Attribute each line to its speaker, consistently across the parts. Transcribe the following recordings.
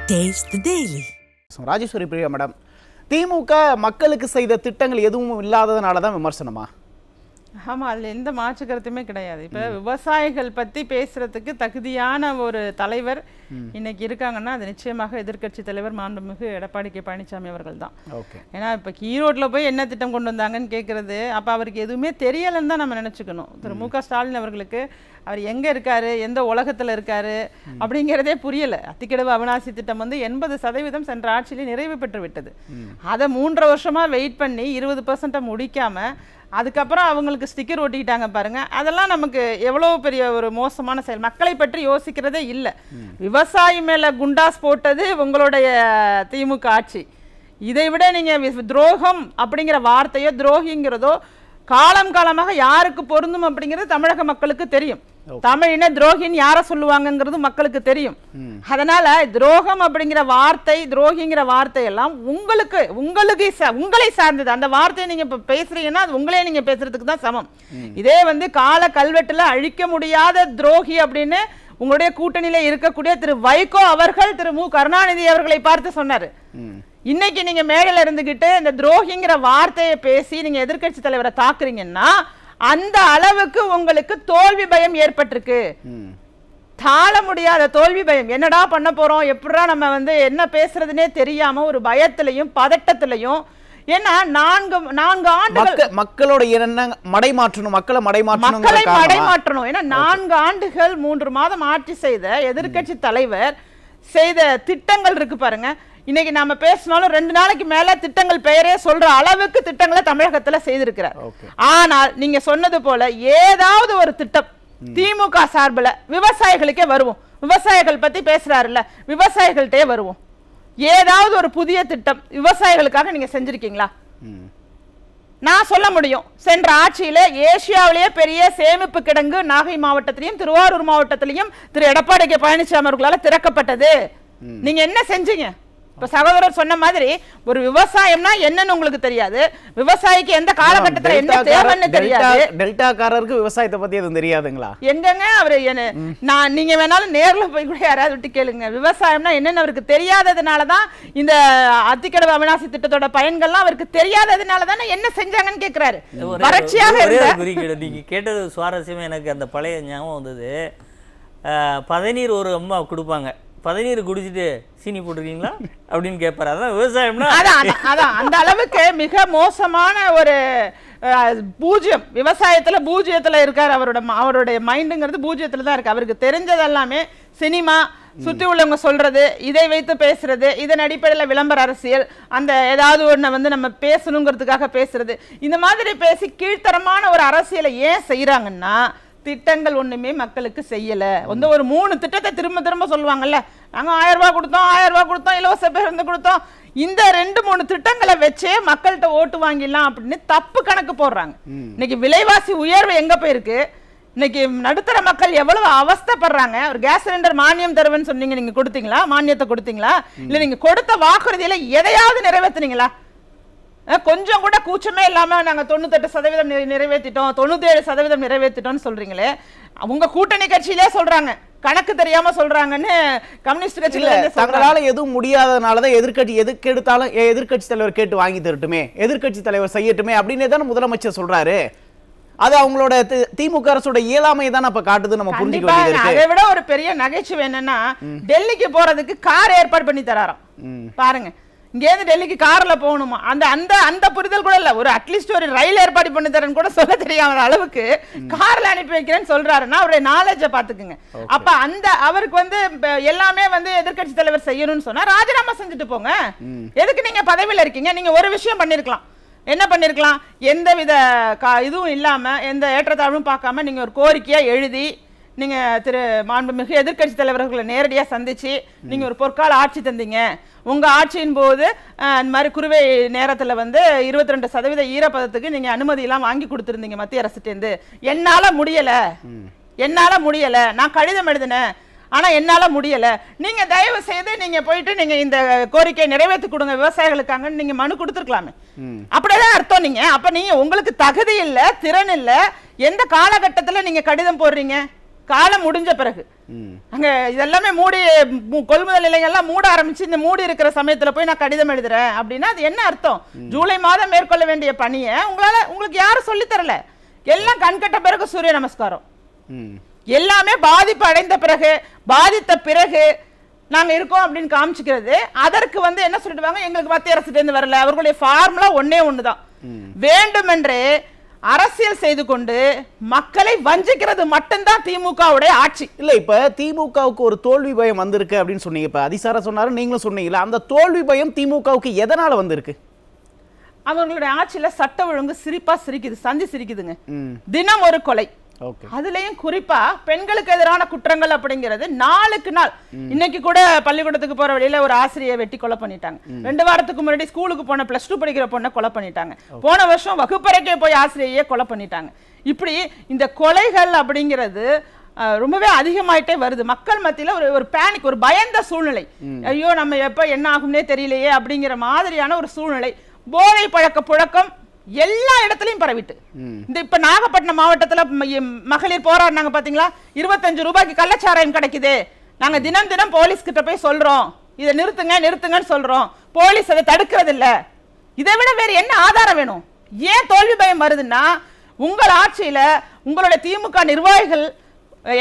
Speaker 1: Taste the Daily.
Speaker 2: Rajeswari Priya madam, DMK மக்களுக்கு செய்த திட்டங்கள் எதுவும் இல்லாததுனால தான் விமர்சனமா?
Speaker 3: ஆமாம், அதில் எந்த மாற்று கருத்துமே கிடையாது. இப்போ விவசாயிகள் பற்றி பேசுகிறதுக்கு தகுதியான ஒரு தலைவர் இன்னைக்கு இருக்காங்கன்னா அது நிச்சயமாக எதிர்க்கட்சி தலைவர் மாண்புமிகு எடப்பாடி கே பழனிசாமி அவர்கள் தான். ஏன்னா இப்போ ஈரோட்டில் போய் என்ன திட்டம் கொண்டு வந்தாங்கன்னு கேட்குறது, அப்போ அவருக்கு எதுவுமே தெரியலைன்னு தான் நம்ம நினச்சிக்கணும். திரு மு.க. ஸ்டாலின் அவர்களுக்கு அவர் எங்கே இருக்காரு, எந்த உலகத்தில் இருக்காரு அப்படிங்கிறதே புரியலை. அத்திக்கடவு அவிநாசி திட்டம் வந்து 80% சென்ற ஆட்சியிலே நிறைவு பெற்று விட்டது. அதை 3 வருஷமாக வெயிட் பண்ணி 20% முடிக்காமல் அதுக்கப்புறம் அவங்களுக்கு ஸ்டிக்கர் ஒட்டிக்கிட்டாங்க பாருங்க. அதெல்லாம் நமக்கு எவ்வளோ பெரிய ஒரு மோசமான செயல். மக்களை பற்றி யோசிக்கிறதே இல்லை. விவசாயி மேலே குண்டாஸ் போட்டது உங்களுடைய திமுக ஆட்சி. இதை விட நீங்கள் துரோகம் அப்படிங்கிற வார்த்தையோ துரோகிங்கிறதோ காலம் காலமாக யாருக்கு பொருந்தும் அப்படிங்கிறது தமிழக மக்களுக்கு தெரியும். தமிழின துரோகின்னு யாரை சொல்லுவாங்கங்கிறது மக்களுக்கு தெரியும். அதனால துரோகம் அப்படிங்கிற வார்த்தை, துரோகிங்கிற வார்த்தை எல்லாம் உங்களை சார்ந்தது. அந்த வார்த்தையை நீங்க இப்ப பேசுறீங்கன்னா அது உங்களே நீங்க பேசுறதுக்கு தான் சமம். இதே வந்து கால கல்வெட்டுல அழிக்க முடியாத துரோகி அப்படின்னு உங்களுடைய கூட்டணியில இருக்கக்கூடிய திரு வைகோ அவர்கள் திரு மு கருணாநிதி அவர்களை பார்த்து சொன்னாரு. இன்னைக்கு நீங்க மேடையில இருந்துகிட்டு இந்த துரோகிங்கிற வார்த்தையை பேசி நீங்க எதிர்க்கட்சி தலைவரை தாக்குறீங்கன்னா அந்த அளவுக்கு உங்களுக்கு தோல்வி பயம் ஏற்பட்டிருக்கு. தாழ முடியாத தோல்வி பயம். என்னடா பண்ண போறோம், எப்படா நம்ம வந்து என்ன பேசுறதுன்னே தெரியாம ஒரு பயத்திலையும் பதட்டத்திலையும். ஏன்னா 4 ஆண்டுகள்
Speaker 2: மக்களோட மக்களை
Speaker 3: மடைமாற்றணும். ஏன்னா 4 ஆண்டுகள் 3 மாதம் ஆட்சி செய்த எதிர்க்கட்சி தலைவர் செய்த திட்டங்கள் இருக்கு பாருங்க. இன்னைக்கு நாம பேசினாலும் 2 நாளைக்கு மேல திட்டங்கள் பெயரே சொல்ற அளவுக்கு திட்டங்களை தமிழகத்துல செய்திருக்கிறார். ஆனால் நீங்க சொன்னது போல ஏதாவது ஒரு திட்டம் திமுக சார்பில் விவசாயிகளுக்கே வருவோம். விவசாயிகள் பத்தி பேசுறாருல்ல, விவசாயிகள்கிட்டே வருவோம். ஏதாவது ஒரு புதிய திட்டம் விவசாயிகளுக்காக நீங்க செஞ்சிருக்கீங்களா? நான் சொல்ல முடியும். சென்ற ஆட்சியில ஏசியாவிலேயே பெரிய சேமிப்பு கிடங்கு நாகை மாவட்டத்திலையும் திருவாரூர் மாவட்டத்திலையும் திரு எடப்பாடி கே பழனிசாமி அவர்களால் திறக்கப்பட்டது. நீங்க என்ன செஞ்சீங்க? இப்ப சகோதரர் சொன்ன மாதிரி ஒரு விவசாயம்னா என்னன்னு உங்களுக்கு தெரியாது, விவசாயிக்கு எந்த காலகட்டத்தில் என்ன தேவைன்னு தெரியாது.
Speaker 2: டெல்டாக்காரருக்கு விவசாயத்தை பத்தி எதுவும் தெரியாதுங்களா?
Speaker 3: எங்கங்க அவரு நீங்க வேணாலும் நேர்ல போய் கூட யாராவது விட்டு கேளுங்க. விவசாயம்னா என்னன்னு அவருக்கு தெரியாததுனாலதான் இந்த அத்திக்கடவு அவிநாசி திட்டத்தோட பயன்கள்லாம் அவருக்கு தெரியாததுனாலதானே என்ன செஞ்சாங்கன்னு கேட்கிறாரு. வறட்சியாக
Speaker 4: நீங்க கேட்டது சுவாரஸ்யமா எனக்கு அந்த பழைய ஞாபகம் வந்தது. பதநீர் ஒரு அம்மா கொடுப்பாங்க, பதநீர் குடிச்சிட்டு சீனி போட்டிருக்கீங்களா அப்படின்னு கேட்பாரு. அதான் விவசாயம்னா
Speaker 3: அதான் அந்த அளவுக்கு மிக மோசமான ஒரு பூஜ்யம். விவசாயத்துல பூஜ்யத்துல இருக்காரு. அவருடைய மைண்டுங்கிறது பூஜ்யத்துல தான் இருக்கு. அவருக்கு தெரிஞ்சது எல்லாமே சினிமா, சுற்றி உள்ளவங்க சொல்றது, இதை வைத்து பேசுறது, இதன் அடிப்படையில் விளம்பர அரசியல், அந்த ஏதாவது ஒண்ணு வந்து நம்ம பேசணுங்கிறதுக்காக பேசுறது, இந்த மாதிரி பேசி கீழ்த்தரமான ஒரு அரசியலை ஏன் செய்யறாங்கன்னா திட்டங்கள் ஒண்ணுமே மக்களுக்கு செய்யல. வந்து ஒரு 3 திட்டத்தை திரும்ப திரும்ப சொல்லுவாங்கல்ல, நாங்க 1000 ரூபாய் கொடுத்தோம், இலவச பேருந்து கொடுத்தோம். இந்த 2-3 திட்டங்களை வச்சே மக்கள்கிட்ட ஓட்டு வாங்கிடலாம் அப்படின்னு தப்பு கணக்கு போடுறாங்க. இன்னைக்கு விலைவாசி உயர்வு எங்க போயிருக்கு, இன்னைக்கு நடுத்தர மக்கள் எவ்வளவு அவஸ்தைப்படுறாங்க. ஒரு கேஸ் சிலிண்டர் மானியம் தருவேன்னு சொன்னீங்க, நீங்க கொடுத்தீங்களா? மானியத்தை கொடுத்தீங்களா? இல்ல நீங்க கொடுத்த வாக்குறுதியில எதையாவது நிறைவேற்றினீங்களா? கொஞ்சம் கூட கூச்சமே இல்லாம நாங்க 98% நிறைவேற்றிட்டோம், 97% நிறைவேற்றிட்டோம்னு சொல்றீங்களே. உங்க கூட்டணி கட்சியிலே சொல்றாங்க, கணக்கு தெரியாம சொல்றாங்கன்னு. கம்யூனிஸ்ட் கட்சியில
Speaker 2: தங்களால எதுவும் முடியாதனாலதான் எதுக்கு எடுத்தாலும் எதிர்கட்சி தலைவர் கேட்டு வாங்கி தரட்டுமே, எதிர்கட்சி தலைவர் செய்யட்டுமே அப்படின்னு தானே முதலமைச்சர் சொல்றாரு. அது அவங்களோட திமுக அரசோட இயலாமையை தான் அப்ப காட்டுது. நம்ம புரிஞ்சுக்க வேண்டியது.
Speaker 3: அதை விட ஒரு பெரிய நகைச்சுவை என்னன்னா, டெல்லிக்கு போறதுக்கு கார் ஏற்பாடு பண்ணி தராராம் பாருங்க. இங்கேருந்து டெல்லிக்கு கார்ல போகணுமா? அந்த அந்த அந்த புரிதல் கூட இல்ல. ஒரு அட்லீஸ்ட் ஒரு ரயில் ஏற்பாடு பண்ணி தரேன்னு கூட சொல்ல தெரியாத அளவுக்கு கார்ல அனுப்பி வைக்கிறேன்னு சொல்றாருன்னா அவருடைய நாலேஜை பாத்துக்குங்க. அப்ப அந்த அவருக்கு வந்து எல்லாமே வந்து எதிர்கட்சி தலைவர் செய்யணும்னு சொன்னா ராஜினாமா செஞ்சுட்டு போங்க. எதுக்கு நீங்க பதவியில இருக்கீங்க? நீங்க ஒரு விஷயம் பண்ணிருக்கலாம். என்ன பண்ணிருக்கலாம்? எந்தவித இதுவும் இல்லாம, எந்த ஏற்றத்தாழ்வும் பார்க்காம நீங்க ஒரு கோரிக்கையா எழுதி நீங்க திரு மாண்புமிகு எதிர்கட்சி தலைவர்களை நேரடியா சந்திச்சு நீங்க ஒரு பொற்கால ஆட்சி தந்தீங்க. உங்க ஆட்சியின் போது இந்த மாதிரி குறுவை நேரத்துல வந்து 22% ஈரப்பதத்துக்கு நீங்க அனுமதி எல்லாம் வாங்கி கொடுத்திருந்தீங்க மத்திய அரசுட்டேந்து. என்னால முடியல, நான் கடிதம் எழுதினேன், ஆனா என்னால முடியல. நீங்க தயவு செய்து நீங்க போயிட்டு நீங்க இந்த கோரிக்கையை நிறைவேற்றி கொடுங்க விவசாயிகளுக்காங்கன்னு நீங்க மனு கொடுத்துருக்கலாமே. அப்படியேதான் அர்த்தம். நீங்க அப்ப நீங்க உங்களுக்கு தகுதி இல்ல, திறன் இல்ல. எந்த காலகட்டத்துல நீங்க கடிதம் போடுறீங்க? காலம் முடிஞ்ச பிறகு அங்க இதெல்லாமே மூடி கொள்முதல் நிலையங்கள்லாம் மூட ஆரம்பிச்சு இந்த மூடி இருக்கிற சமயத்துல போய் நான் கடிதம் எழுதுறேன் அப்படின்னா அது என்ன அர்த்தம்? ஜூலை மாதம் மேற்கொள்ள வேண்டிய பணியை உங்களுக்கு யாரும் சொல்லி தரல. எல்லாம் கண்கட்ட பிறகு சூரிய நமஸ்காரம், எல்லாமே பாதிப்பு அடைந்த பிறகு பாதித்த பிறகு நாங்க இருக்கோம் அப்படின்னு காமிச்சுக்கிறது. அதற்கு என்ன சொல்லிடுவாங்க, எங்களுக்கு மத்திய அரசு இருந்து வரல. அவர்களுடைய ஃபார்முலா ஒன்னே ஒண்ணுதான், வேண்டுமென்றே அரசியல் செய்து கொண்டு மக்களை வஞ்சிக்கிறது மட்டும்தான் திமுகவுடைய ஆட்சி.
Speaker 2: இல்ல இப்ப திமுகவுக்கு ஒரு தோல்வி பயம் வந்திருக்கு அப்படின்னு சொன்னீங்க. இப்ப அதிசார சொன்னாரு, நீங்களும் சொன்னீங்களா, அந்த தோல்வி பயம் திமுகவுக்கு எதனால வந்திருக்கு?
Speaker 3: அவர்களுடைய ஆட்சியில சட்ட ஒழுங்கு சிரிப்பா சிரிக்குது, சந்தி சிரிக்குதுங்க. தினம் ஒரு கொலை, அதுலயும் குறிப்பா பெண்களுக்கு எதிரான குற்றங்கள் அப்படிங்கிறது நாளுக்கு நாள். இன்னைக்கு கூட பள்ளிக்கூடத்துக்கு போற வழியில ஒரு ஆசிரியை வெட்டி கொலை பண்ணிட்டாங்க. 2 வாரத்துக்கு முன்னாடி ஸ்கூலுக்கு போன +2 படிக்கிற பொண்ணை கொலை பண்ணிட்டாங்க. போன வருஷம் வகுப்பறைக்கே போய் ஆசிரியையே கொலை பண்ணிட்டாங்க. இப்படி இந்த கொலைகள் அப்படிங்கிறது ரொம்பவே அதிகமாயிட்டே வருது. மக்கள் மத்தியில ஒரு பேனிக், ஒரு பயந்த சூழ்நிலை. ஐயோ நம்ம எப்ப என்ன ஆகும்னே தெரியலையே அப்படிங்கிற மாதிரியான ஒரு சூழ்நிலை. போதை பழக்க புழக்கம் எல்லா இடத்துலயும் பரவிட்டு. இந்த இப்ப நாகப்பட்டினம் மாவட்டத்துல மகளிர் போராடினாங்க பாத்தீங்களா, 25 ரூபாய்க்கு கள்ளச்சாராயம் கிடைக்குது, நாங்க தினம் தினம் போலீஸ் கிட்ட போய் சொல்றோம், இதை நிறுத்துங்க நிறுத்துங்கன்னு சொல்றோம், போலீஸ் அதை தடுக்கிறது இல்ல. இதை விட வேற என்ன ஆதாரம் வேணும்? ஏன் தோல்வி பயம் வருதுன்னா, உங்கள் ஆட்சியில உங்களுடைய திமுக நிர்வாகிகள்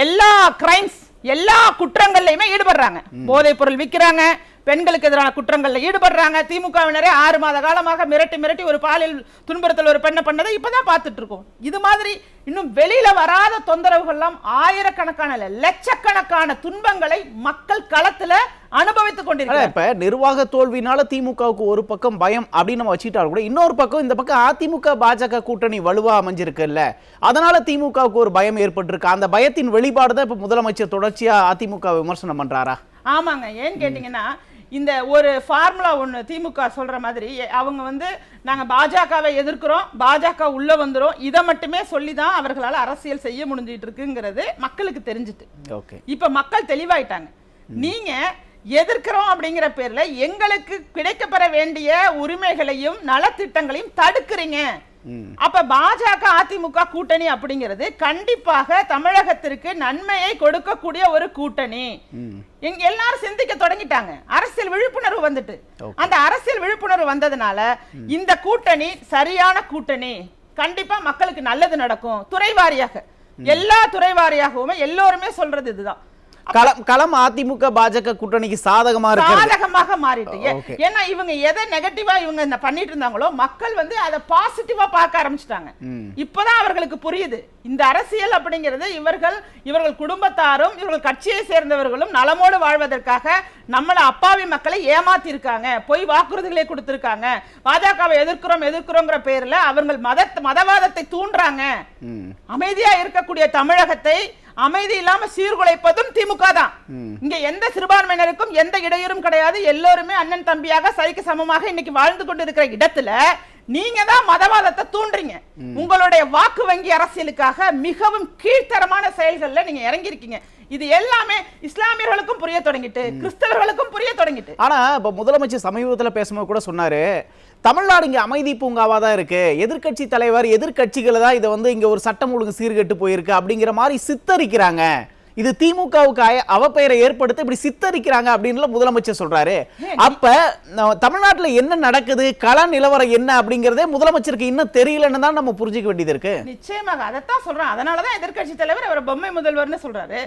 Speaker 3: எல்லா கிரைம்ஸ், எல்லா குற்றங்கள்லயுமே ஈடுபடுறாங்க. போதைப் பொருள் விற்கிறாங்க, பெண்களுக்கு எதிரான குற்றங்கள்ல ஈடுபடுறாங்க. திமுகவினரே 6 மாத காலமாக மிரட்டி ஒரு பாலியல் துன்புறுத்தல் ஒரு பெண்ணை பண்ணதை இப்பதான் பார்த்துட்டு இருக்கோம். இது மாதிரி இன்னும் வெளியில வராத தொந்தரவுகள்லாம் ஆயிரக்கணக்கான லட்சக்கணக்கான துன்பங்களை மக்கள் களத்துல அனுபவித்துக் கொண்டிருக்கிறாங்க.
Speaker 2: இப்ப நிர்வாக தோல்வினால திமுகவுக்கு ஒரு பக்கம் பயம் அப்படின்னு நம்ம வச்சுட்டாலும் கூட, இன்னொரு பக்கம் இந்த பக்கம் அதிமுக பாஜக கூட்டணி வலுவா அமைஞ்சிருக்குல்ல, அதனால திமுகவுக்கு ஒரு பயம் ஏற்பட்டிருக்கு. அந்த பயத்தின் வெளிப்பாடு தான் இப்ப முதலமைச்சர் தொடர்ச்சியா அதிமுக விமர்சனம் பண்றாரா?
Speaker 3: ஆமாங்க. ஏன்னு கேட்டீங்கன்னா, இந்த ஒரு ஃபார்முலா ஒன்று திமுக சொல்ற மாதிரி அவங்க நாங்க பாஜகவை எதிர்க்கிறோம், பாஜக உள்ள வந்துரும், இதை மட்டுமே சொல்லிதான் அவர்களால் அரசியல் செய்ய முடிஞ்சிட்டு இருக்குங்கிறது மக்களுக்கு தெரிஞ்சிட்டு. இப்ப மக்கள் தெளிவாயிட்டாங்க. நீங்க எதிர்க்கிறோம் அப்படிங்கிற பேர்ல எங்களுக்கு கிடைக்கப்பெற வேண்டிய உரிமைகளையும் நலத்திட்டங்களையும் தடுக்கிறீங்க. அப்ப பாஜக அதிமுக கூட்டணி அப்படிங்கிறது கண்டிப்பாக தமிழகத்திற்கு நன்மையை கொடுக்கக்கூடிய ஒரு கூட்டணி. எல்லாரும் சிந்திக்க தொடங்கிட்டாங்க, அரசியல் விழிப்புணர்வு வந்துட்டு. அந்த அரசியல் விழிப்புணர்வு வந்ததுனால இந்த கூட்டணி சரியான கூட்டணி, கண்டிப்பா மக்களுக்கு நல்லது நடக்கும். துறைவாரியாக, எல்லா துறைவாரியாகவுமே எல்லோருமே சொல்றது இதுதான்.
Speaker 2: களம் அதிமுக பாஜக கூட்டணிக்கு சாதகமாக
Speaker 3: மாறிட்டு. ஏன்னா இவங்க எதை நெகட்டிவா இவங்க பண்ணிட்டு இருந்தாங்களோ மக்கள் அதை பாசிட்டிவா பார்க்க ஆரம்பிச்சிட்டாங்க. இப்பதான் அவர்களுக்கு புரியுது இந்த அரசியல் அப்படிங்கிறது இவர்கள் குடும்பத்தாரும் இவர்கள் கட்சியை சேர்ந்தவர்களும் நலமோடு வாழ்வதற்காக நம்மள அப்பாவி மக்களை ஏமாத்தி இருக்காங்க, பொய் வாக்குறுதிகளை கொடுத்திருக்காங்க. பாஜகவை எதிர்க்கிறோங்கிற பேர்ல அவர்கள் மதவாதத்தை தூண்டுறாங்க. அமைதியா இருக்கக்கூடிய தமிழகத்தை அமைதி இல்லாம சீர்குலைப்பதும் திமுக தான். இங்க எந்த சிறுபான்மையினருக்கும் எந்த இடையூறும் கிடையாது. எல்லோருமே அண்ணன் தம்பியாக சரிக்கு சமமாக இன்னைக்கு வாழ்ந்து கொண்டிருக்கிற இடத்துல நீங்க தான் மதவாதத்தை தூண்டுறீங்க. உங்களுடைய வாக்கு வங்கி அரசியலுக்காக மிகவும் கீழ்த்தரமான செயல்கள்ல நீங்க இறங்கி இருக்கீங்க. இது எல்லாமே இஸ்லாமியர்களுக்கும் புரிய தொடங்கிட்டு, கிறிஸ்தவர்களுக்கும் புரிய தொடங்கிட்டு.
Speaker 2: ஆனா இப்ப முதலமைச்சர் சமீபத்துல பேசும்போது கூட சொன்னாரு, தமிழ்நாடு இங்க அமைதி பூங்காவா தான் இருக்கு, எதிர்கட்சி தலைவர் எதிர்கட்சிகளை தான் இதை இங்க ஒரு சட்டம் ஒழுங்கு சீர்கெட்டு போயிருக்கு அப்படிங்கிற மாதிரி சித்தரிக்கிறாங்க. இது திமுகவுக்கு அவப்பெயரை ஏற்படுத்த இப்படி சித்தரிக்கிறாங்க அப்படின்னு முதலமைச்சர் சொல்றாரு. அப்ப தமிழ்நாட்டுல என்ன நடக்குது, கள நிலவரம் என்ன அப்படிங்கறதே முதலமைச்சருக்கு இன்னும் தெரியலன்னு தான் நம்ம புரிஞ்சுக்க வேண்டியது இருக்கு.
Speaker 3: நிச்சயமாக அதைத்தான் சொல்றேன். அதனாலதான் எதிர்கட்சி தலைவர் அவர் பொம்மை முதல்வர்னு சொல்றாரு.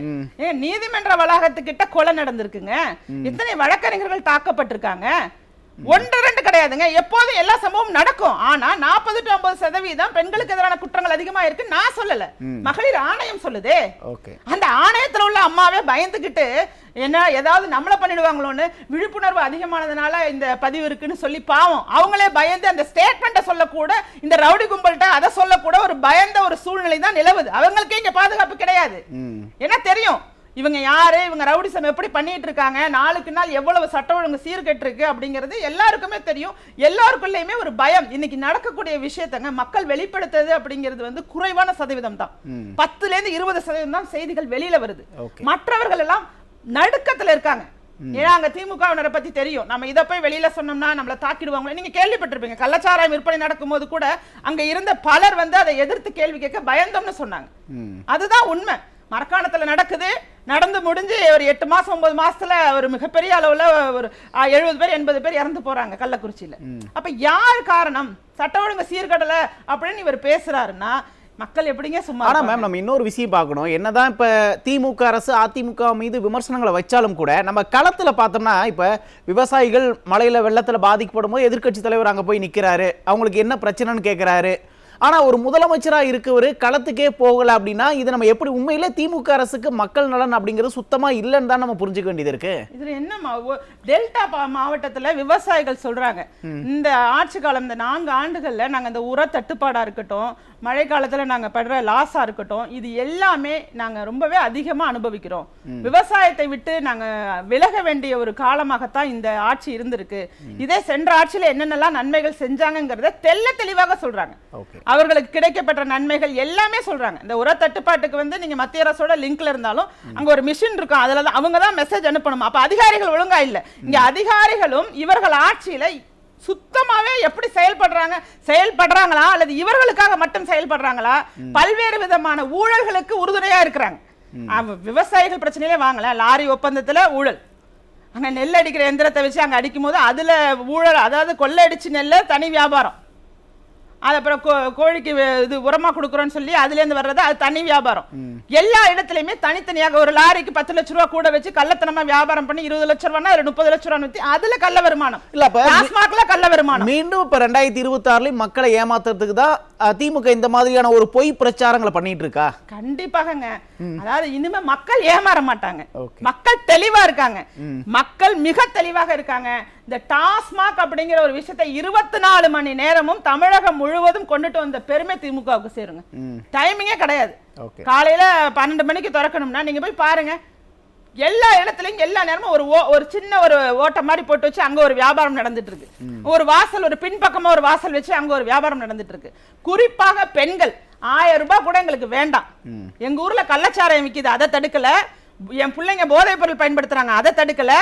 Speaker 3: நீதிமன்ற வளாகத்துக்கிட்ட கொலை நடந்திருக்குங்க, எத்தனை வழக்கறிஞர்கள் தாக்கப்பட்டிருக்காங்க. 1-2 கிடையாதுங்க, எப்போதும் எல்லா சம்பவமும் நடக்கும். ஆனா 40 to 50% பெண்களுக்கு எதிரான குற்றங்கள் அதிகமா இருக்கு. நான் சொல்லல, மகளிர் ஆணையம் சொல்லுதே. அந்த ஆணையத்துல உள்ள அம்மாவே பயந்துகிட்டு என்ன ஏதாவது நம்மள பண்ணிடுவாங்களோன்னு விழிப்புணர்வு அதிகமானதுனால இந்த பதிவு இருக்குன்னு சொல்லி பாவம் அவங்களே பயந்து அந்த ஸ்டேட்மெண்ட்டை சொல்லக்கூட, இந்த ரவுடி கும்பல்கிட்ட அதை சொல்லக்கூட ஒரு பயந்த ஒரு சூழ்நிலை தான் நிலவுது. அவங்களுக்கே இங்க பாதுகாப்பு கிடையாது. ஏன்னா தெரியும் இவங்க யாரு, இவங்க ரவுடிசம் எப்படி பண்ணிட்டு இருக்காங்க, நாளுக்கு நாள் எவ்வளவு சட்ட ஒழுங்கு சீர்கெட்டு இருக்கு அப்படிங்கிறது எல்லாருக்குமே தெரியும். எல்லாருக்குள்ளயுமே ஒரு பயம். இன்னைக்கு நடக்கக்கூடிய விஷயத்தங்க மக்கள் வெளிப்படுத்துறது அப்படிங்கிறது குறைவான சதவீதம் தான். 10-20% தான் செய்திகள் வெளியில வருது. மற்றவர்கள் எல்லாம் நடுக்கத்துல இருக்காங்க. ஏன்னா அங்க திமுகவினரை பத்தி தெரியும், நம்ம இதை போய் வெளியில சொன்னோம்னா நம்மள தாக்கிடுவாங்க. நீங்க கேள்விப்பட்டிருப்பீங்க, கள்ளச்சாராயம் விற்பனை நடக்கும் போது கூட அங்க இருந்த பலர் அதை எதிர்த்து கேள்வி கேட்க பயந்தோம்னு சொன்னாங்க. அதுதான் உண்மை. மரக்காணத்துல நடக்குது, நடந்து முடிஞ்சு ஒரு 8 மாசம் 9 மாசத்துல ஒரு மிகப்பெரிய அளவுல ஒரு 70 பேர் 80 பேர் இறந்து போறாங்க கள்ளக்குறிச்சியில. அப்ப யார் காரணம்? சட்ட ஒழுங்கு சீர்கடல அப்படின்னு இவர் பேசுறாருன்னா மக்கள் எப்படிங்க சும்மா?
Speaker 2: ஆனா மேம் நம்ம இன்னொரு விஷயம் பார்க்கணும். என்னதான் இப்ப திமுக அரசு அதிமுக மீது விமர்சனங்களை வச்சாலும் கூட நம்ம களத்துல பார்த்தோம்னா இப்ப விவசாயிகள் மழையில வெள்ளத்துல பாதிக்கப்படும் போது எதிர்க்கட்சி தலைவர் அங்க போய் நிக்கிறாரு, அவங்களுக்கு என்ன பிரச்சனைன்னு கேட்கிறாரு. ஆனா ஒரு முதலமைச்சரா இருக்கவர் களத்துக்கே போகல அப்படின்னா இது நம்ம எப்படி உண்மையிலே திமுக அரசுக்கு மக்கள் நலன் அப்படிங்கிறது சுத்தமா இல்லைன்னு தான் நம்ம புரிஞ்சுக்க வேண்டியது இருக்கு.
Speaker 3: இதுல என்ன டெல்டா மாவட்டத்துல விவசாயிகள் சொல்றாங்க, இந்த ஆட்சி காலம் இந்த 4 ஆண்டுகள்ல நாங்க இந்த உர தட்டுப்பாடா இருக்கட்டும், மழை காலத்துல நாங்க படுற லாஸா இருக்கட்டும், இது எல்லாமே நாங்க ரொம்பவே அதிகமா அனுபவிக்கிறோம். விவசாயத்தை விட்டு நாங்க விலக வேண்டிய ஒரு காலமாகத்தான் இந்த ஆட்சி இருந்திருக்கு. இதே சென்ற ஆட்சியில என்னென்னலாம் நன்மைகள் செஞ்சாங்கிறத தெளிவாக சொல்றாங்க. அவர்களுக்கு கிடைக்கப்பட்ட நன்மைகள் எல்லாமே சொல்றாங்க. இந்த உர தட்டுப்பாட்டுக்கு நீங்க மத்திய அரசோட லிங்க்ல இருந்தாலும் அங்க ஒரு மிஷின் இருக்கும், அதுலதான் அவங்க தான் மெசேஜ் அனுப்பணும். அப்ப அதிகாரிகள் ஒழுங்கா இல்ல. இங்க அதிகாரிகளும் இவர்கள் ஆட்சியில சுத்தமாவே எப்படி செயல்படுறாங்களா அல்லது இவர்களுக்காக மட்டும் செயல்படுறாங்களா, பல்வேறு விதமான ஊழல்களுக்கு உறுதுணையா இருக்கிறாங்க. விவசாயிகள் பிரச்சனையிலே வாங்கல, லாரி ஒப்பந்தத்துல ஊழல், அங்க நெல் அடிக்கிற எந்திரத்தை வச்சு அங்க அடிக்கும் போது அதுல ஊழல், அதாவது கொள்ளையடிச்சு நெல்ல தனி வியாபாரம், அது அப்புறம் கோழிக்கு இது உரமா கொடுக்குறோன்னு சொல்லி அதுல இருந்து வர்றது அது தனி வியாபாரம். எல்லா இடத்துலயுமே தனித்தனியாக ஒரு லாரிக்கு 10 லட்சம் ரூபாய் கூட வச்சு கள்ளத்தனமா வியாபாரம் பண்ணி 20 லட்சம் ரூபாய்னா 30 லட்சம் ரூபாய் அதுல கள்ள வருமானம்.
Speaker 2: இல்ல
Speaker 3: டாஸ்மாக்ல கள்ள வருமானம்.
Speaker 2: மீண்டும் இப்ப 2026 மக்களை ஏமாத்துறதுக்கு தான் திமுக இந்த மாதிரியான ஒரு பொய் பிரச்சாரங்களை பண்ணிட்டு இருக்கா?
Speaker 3: கண்டிப்பாகங்க. அதாவது இனிமே மக்கள் ஏமாற மாட்டாங்க, மக்கள் தெளிவா இருக்காங்க, மக்கள் மிக தெளிவாக இருக்காங்க. இந்த டாஸ்மாக் அப்படிங்கிற ஒரு விஷயத்தை 24 மணி நேரமும் தமிழகம் முழுவதும் கொண்டுட்டு வந்த பெருமை திமுகவுக்கு சேருங்க. டைமிங்கே கிடையாது. காலையில 12 மணிக்கு திறக்கணும்னா நீங்க போய் பாருங்க, எல்லா இடத்துலயும் எல்லா நேரமும் ஒரு சின்ன ஒரு ஓட்ட மாதிரி போட்டு வச்சு அங்க ஒரு வியாபாரம் நடந்துட்டு இருக்கு. ஒரு வாசல், ஒரு பின்பக்கமா ஒரு வாசல் வச்சு அங்க ஒரு வியாபாரம் நடந்துட்டு இருக்கு. குறிப்பாக பெண்கள் 1000 ரூபாய் கூட எங்களுக்கு வேண்டாம், எங்க ஊர்ல கள்ளச்சாராயம் விக்குது அதை தடுக்கல, என் பிள்ளைங்க போதைப் பொருள் பயன்படுத்துறாங்க அதை தடுக்கல,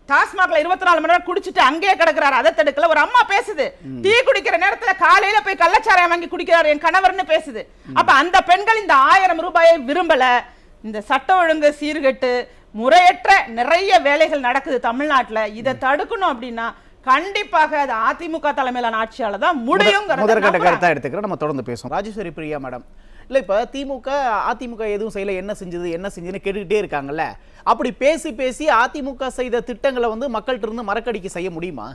Speaker 3: டாஸ்மாக்ல 24 மணி நேரம் குடிச்சிட்டு அங்கேயே கிடக்குறாரு அதை தடுக்கல. ஒரு அம்மா பேசுது, டீ குடிக்கிற நேரத்துல காலையில போய் கள்ளச்சாராயம் வாங்கி குடிக்கிறாரு என் கணவர்னு பேசுது. அப்ப அந்த பெண்கள் இந்த 1000 ரூபாயை விரும்பல. இந்த சட்ட ஒழுங்கு சீர்கெட்டு முறையற்ற நிறைய வேலைகள் நடக்குது தமிழ்நாட்டுல. இதை தடுக்கணும் அப்படின்னா கண்டிப்பாக அது அதிமுக தலைமையிலான ஆட்சியால தான் முடியும்.
Speaker 2: முதற்கட்ட கருத்தா எடுத்துக்கிறோம், நம்ம தொடர்ந்து பேசுவோம். ராஜேஸ்வரி பிரியா மேடம், இல்ல இப்ப திமுக அதிமுக எதுவும் செய்யல, என்ன செஞ்சதுன்னு கேட்டுக்கிட்டே இருக்காங்கல்ல, அப்படி பேசி அதிமுக செய்த திட்டங்களை மக்கள்கிட்ட இருந்து மறக்கடிக்க செய்ய முடியுமா?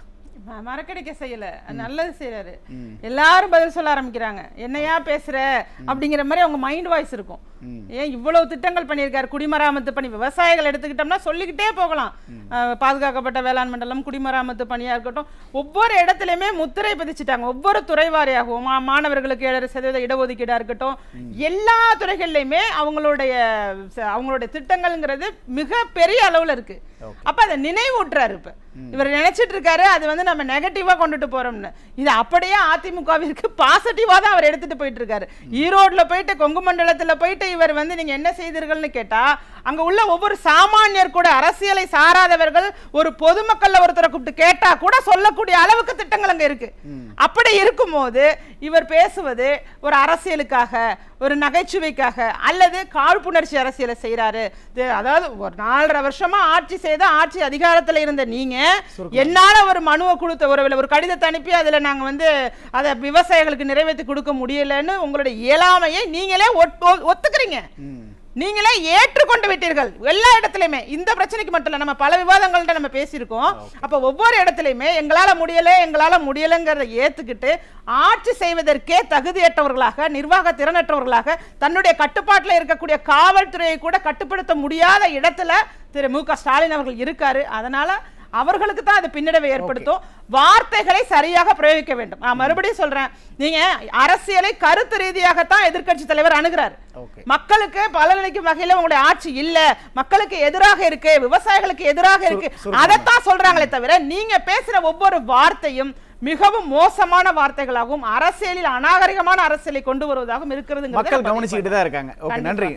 Speaker 3: மறக்கடிக்க செய்யல, நல்லது செய்யறாரு. எல்லாரும் பதில் சொல்ல ஆரம்பிக்கிறாங்க, என்னையா பேசுற அப்படிங்கிற மாதிரி அவங்க மைண்ட் வாய்ஸ் இருக்கும். ஏன் இவ்வளவு திட்டங்கள் பண்ணியிருக்காரு, குடிமராமத்து பணி, விவசாயிகள் எடுத்துக்கிட்டோம்னா சொல்லிக்கிட்டே போகலாம். பாதுகாக்கப்பட்ட வேளாண் மண்டலம், குடிமராமத்து பணியா இருக்கட்டும், ஒவ்வொரு இடத்துலயுமே முத்திரை பதிச்சுட்டாங்க. ஒவ்வொரு துறை வாரியாகவும் மாணவர்களுக்கு 7% இடஒதுக்கீடா இருக்கட்டும், எல்லா துறைகள்லயுமே அவங்களுடைய திட்டங்கள்ங்கிறது மிக பெரிய அளவுல இருக்கு. அப்ப அதை நினைவூட்டுறாரு. இப்ப இவர் நினைச்சிட்டு இருக்காரு அது நம்ம நெகட்டிவா கொண்டுட்டு போறோம்னு. இது அப்படியே அதிமுகவிற்கு பாசிட்டிவா தான் அவர் எடுத்துட்டு போயிட்டு இருக்காரு. ஈரோட்ல போயிட்டு கொங்கு மண்டலத்துல போயிட்டு இவர் நீங்க என்ன செய்தீர்கள்னு கேட்டா அங்க உள்ள ஒவ்வொரு சாமானியர் கூட, அரசியலை சாராதவர்கள் ஒரு பொதுமக்கள் ஒருத்தரை கூப்பிட்டு கேட்டா கூட சொல்லக்கூடிய அளவுக்கு திட்டங்கள் அங்க இருக்கு. அப்படி இருக்கும்போது இவர் பேசுவது ஒரு அரசியலுக்காக, ஒரு நகைச்சுவைக்காக அல்லது காழ்ப்புணர்ச்சி அரசியலை செய்யறாரு. அதாவது ஒரு 4.5 வருஷமா ஆட்சி செய்த ஆட்சி அதிகாரத்துல இருந்த நீங்க என்னால ஒரு மனுவை கொடுத்த ஒரு கடிதத்தை அனுப்பி அதுல நாங்க அதை விவசாயிகளுக்கு நிறைவேற்றி கொடுக்க முடியலன்னு உங்களுடைய இயலாமையை நீங்களே ஒத்துக்கிறீங்க, நீங்களே ஏற்றுக்கொண்டு விட்டீர்கள். எல்லா இடத்துலயுமே இந்த பிரச்சனைக்கு மட்டும் இல்ல, நம்ம பல விவாதங்கள்ட்ட நம்ம பேசியிருக்கோம். அப்ப ஒவ்வொரு இடத்துலயுமே எங்களால முடியலங்கிறத ஏத்துக்கிட்டு ஆட்சி செய்வதற்கே தகுதியற்றவர்களாக, நிர்வாக திறனற்றவர்களாக, தன்னுடைய கட்டுப்பாட்டில் இருக்கக்கூடிய காவல்துறையை கூட கட்டுப்படுத்த முடியாத இடத்துல திரு மு.க. ஸ்டாலின் அவர்கள் இருக்காரு. அதனால அவர்களுக்கு தான் அது பின்னடைவை ஏற்படுத்தும். வார்த்தைகளை சரியாக பிரயோகிக்க வேண்டும். நான் மறுபடியும் சொல்றேன், நீங்க அரசியலை கருத்து ரீதியாகத்தான் எதிர்க்கட்சி தலைவர் அணுகிறார். மக்களுக்கு பலனளிக்கும் வகையில உங்களுடைய ஆட்சி இல்ல, மக்களுக்கு எதிராக இருக்கு, விவசாயிகளுக்கு எதிராக இருக்கு, அதைத்தான் சொல்றாங்களே தவிர நீங்க பேசுற ஒவ்வொரு வார்த்தையும் மிகவும் மோசமான வார்த்தைகளாகவும் அரசியலில் அநாகரிகமான அரசியலை கொண்டு வருவதாகவும் இருக்கிறது.
Speaker 2: மக்கள் கவனிச்சுக்கிட்டு தான் இருக்காங்க. நன்றி.